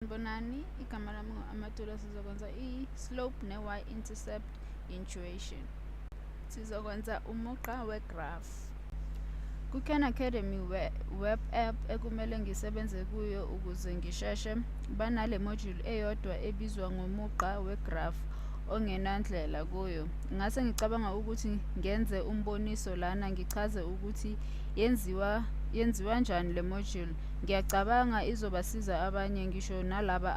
Sanibonani, igama lami ngu-Amatula. Sizokwenza i-slope ne-y-intercept intuition. Sizokwenza umugqa we-graph. Ku-Khan Academy web app ekumele ngisebenze kuyo ukuze ngisheshe banale module eyodwa ebizwa ngomugqa we-graph ongenandlela kuyo. Ngase ngicabanga ukuthi ngenze umboniso lana ngichaze ukuthi yenziwa njani le module. Ngiyacabanga izobasiza abanye ngisho nalaba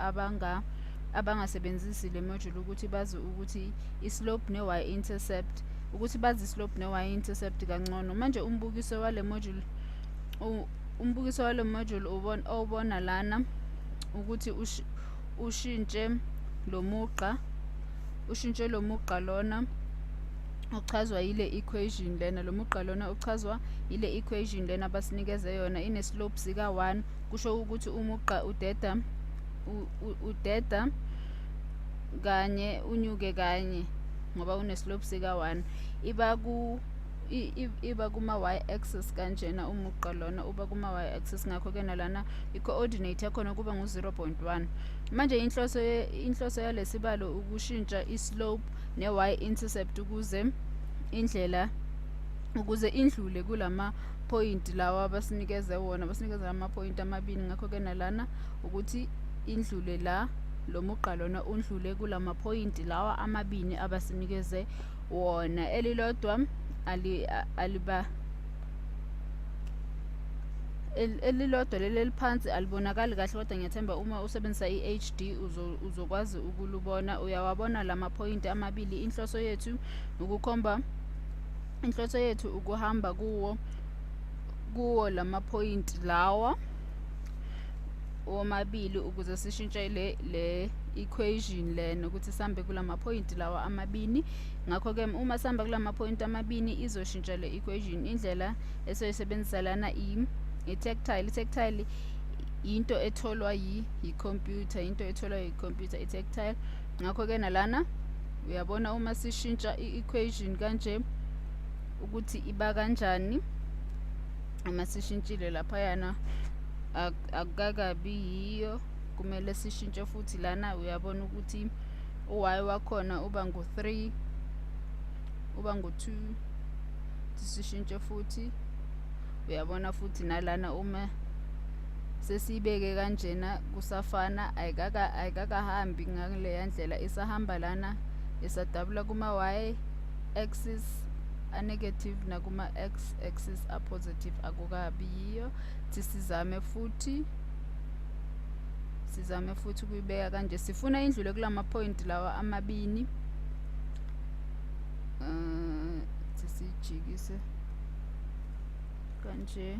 abangasebenzisi le module ukuthi bazi ukuthi i-slope ne-y-intercept kangcono. Manje umbukiso wale module ubona lana ukuthi ushintshe lo mugqa lona uchazwa yile equation lena. Lo mugqa lona uchazwa yile equation lena basinikeze yona, ine-slope sika 1. Kusho ukuthi umugqa udeda kanye unyuke kanye ngoba une-slope sika 1. Iba kuma-y-axis kanjena umugqa lona uba kuma-y-axis, ngakho-ke nalana i-coordinate yakhona kuba ngu-0.1. Manje inhloso yalesibalo ukushintsha i-slope ne-y-intercept ukuze indlule kulama-point lawa basinikeze wona. Basinikeze ama-point amabili, ngakho-ke nalana ukuthi indlule lo mugqa lona undlule kulama-point lawa amabini abasinikeze wona. Elilodwa elilodwa leli eliphansi alibonakali kahle, kodwa ngiyathemba uma usebenzisa i-HD uzokwazi ukulubona. Uyawabona lama-point amabili. Inhloso yethu ukuhamba kuwo lama-point lawa womabili ukuze sishintshe le equation lena ukuthi sihambe kulama-point lawa amabini. Ngakho-ke uma sihamba kulama-point amabini izoshintsha le equation. Indlela esoyisebenzisa lana i-tactile. I-tactile into etholwa yi-computer, i-tactile. Ngakho-ke nalana uyabona uma sishintsha i-equation kanje ukuthi iba kanjani. Uma sishintshile laphayana akukakabi yiyo, kumele sishintshe futhi lana. Uyabona ukuthi u-y wakhona uba ngu-3, uba ngu-2. Sishintshe futhi, uyabona futhi nalana uma sesiyibeke kanjena kusafana, ayikakahambi ngaleya ndlela. Isahamba lana isadabula kuma-y axis a-negative nakuma-x axis a-positive, akukabi yiyo. Sizame futhi ukuyibeka kanje. Sifuna indlule kulama-point lawa amabini. Sisijikise kanje.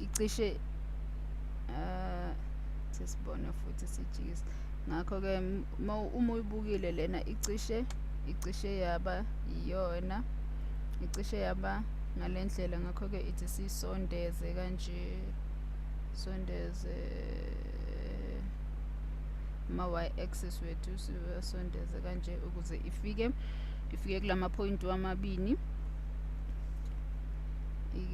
Icishe sesibona futhi sijikise. Ngakho-ke uma uyibukile lena icishe yaba yiyona, icishe yaba ngale ndlela. Ngakho-ke ithi sisondeze kanje, sondeze ama-y-axis wethu siwasondeze kanje ukuze ifike kulama-point wamabini.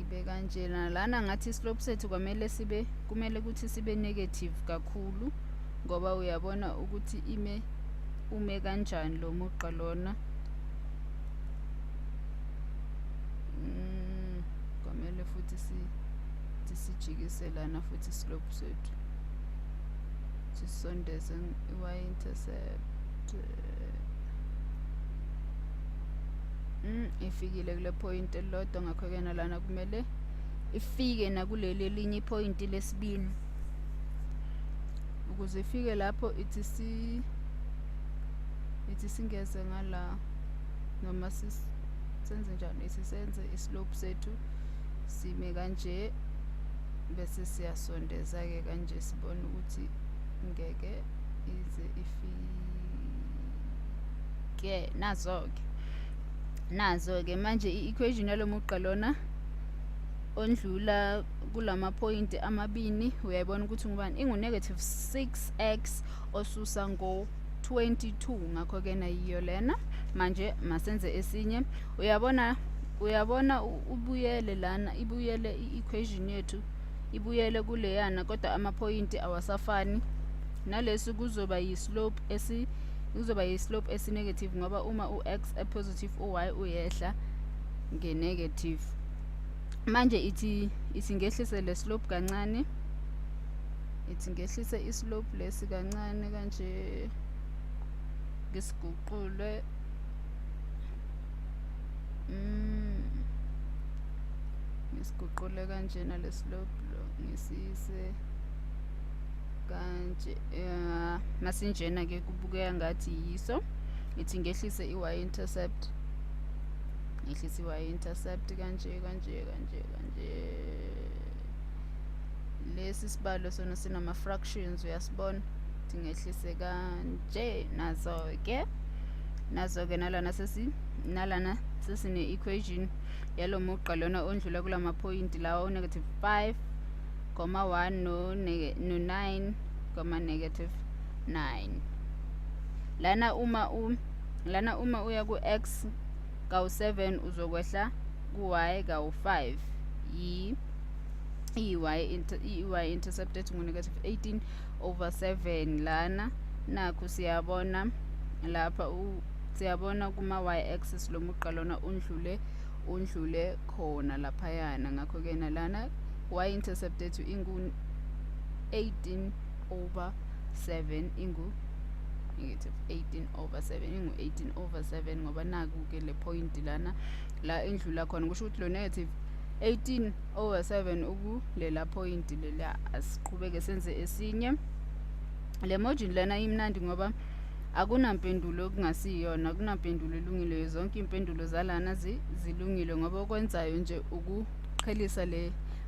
Ibe kanje lana ngathi islope sethu kumele ukuthi sibe negative kakhulu, ngoba uyabona ukuthi ume kanjani lo mugqa lona. Kwamele futhi sijikise lana futhi islope sethu sisondeze i-y-intercept. Ifikile kule point elilodwa, ngakho-ke nalana kumele ifike nakuleli elinye i-point lesibili. Ukuze ifike lapho ithi singeze ngala, noma senze njani, ithi senze islope sethu sime kanje bese siyasondeza-ke kanje sibone ukuthi ngeke ize ifike. Nazo-ke manje i-equation yalo mugqa lona ondlula kulama-point amabini uyayibona ukuthi ngubani, ingu-negative 6x osusa ngo-22. Ngakho-ke nayiyo lena. Manje masenze esinye. Uyabona ubuyele lana, ibuyele i-equation yethu ibuyele kuleyana kodwa amaphoyinti awasafani. Nalesi kuzoba yi-slope esi-negative ngoba uma u-x e-positive u-y uyehla nge-negative. Manje ithi ngehlise le slope kancane, ithi ngehlise islope lesi kancane kanje, ngisiguqule ngisiguqule kanjena le slope lo ngisise kanje. Masinjena ke kubukeka ngathi yiso. Ithi ngehlise i-y-intercept, ngehlise i-y-intercept kanje. Lesi sibalo sona sinama-fractions uyasibona. Ithi ngehlise kanje. Nazo-ke nalana sesine-equation yalo mugqa lona ondlula kulamaphoyinti lawa u-negative 5, 1 no-9, negative 9. Lana uma uya ku-x kawu-7 uzokwehla ku-y kawu-5. i-y intercept ethi ngu-negative 18/7. Lana nakhu siyabona lapha siyabona kuma-y axis lo mugqa lona undlule khona laphayana. Ngakho-ke nalana y intercept ethu ingu-18/7, ingu-negative 18/7, ingu-18/7 ngoba naku-ke le point lana la indlula khona. Kusho ukuthi lo negative 18/7 ukulela point lela. Asiqhubeke senze esinye. Le margin lana imnandi ngoba akunampendulo kungasiyona, akunampendulo elungile. Zonke impendulo zalana zilungile ngoba okwenzayo nje ukuqhelisa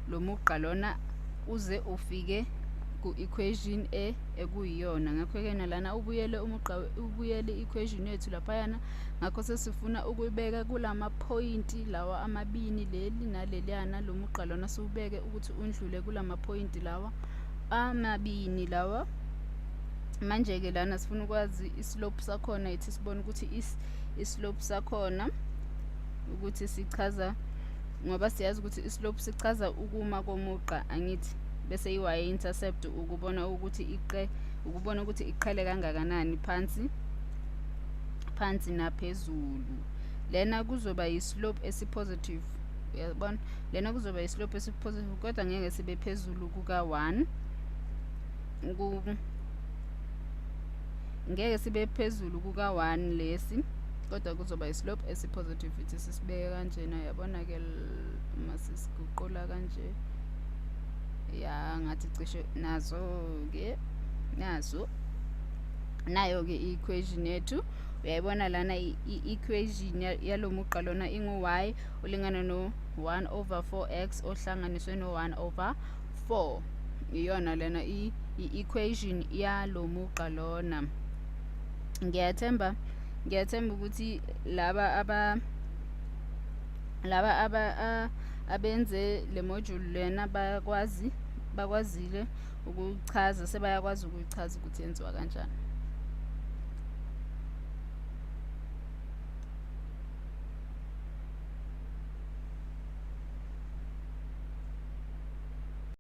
lo mugqa lona uze ufike ku-equation ekuyiyona. Ngakho-ke nalana ubuyele i-equation yethu laphayana. Ngakho sesifuna ukubeka kulamaphoyinti lawa amabini, leli naleliyana. Lo mugqa lona siwubeke ukuthi undlule kulamaphoyinti lawa amabini lawa. Manje-ke lana sifuna ukwazi islope sakhona. Ithi sibone ukuthi islope sakhona ukuthi sichaza, ngoba siyazi ukuthi islope sichaza ukuma komugqa, angithi. Bese i-y intercept ukubona ukuthi iqhele kangakanani phansi naphezulu. Lena kuzoba yi-slope esi-positive, uyabona. Lena kuzoba yi-slope esi-positive kodwa ngeke sibe phezulu kuka-1. Ngeke sibe phezulu kuka-1 lesi, kodwa kuzoba yi-slope esi-positive. Ithi sisibeke kanjena, yabona-ke masisiguqula kanje. Ngathi cishe nazo-ke nayo-ke i-equation yethu uyayibona lana. I-equation yalo mugqa lona ingu-y ulingana no-1/4x ohlanganiswe no-1/4. Iyona lena i-equation yalo mugqa lona. Ngiyathemba ukuthi laba abenze le module lena bakwazile ukuchaza, sebayakwazi ukuyichaza ukuthi yenziwa kanjani.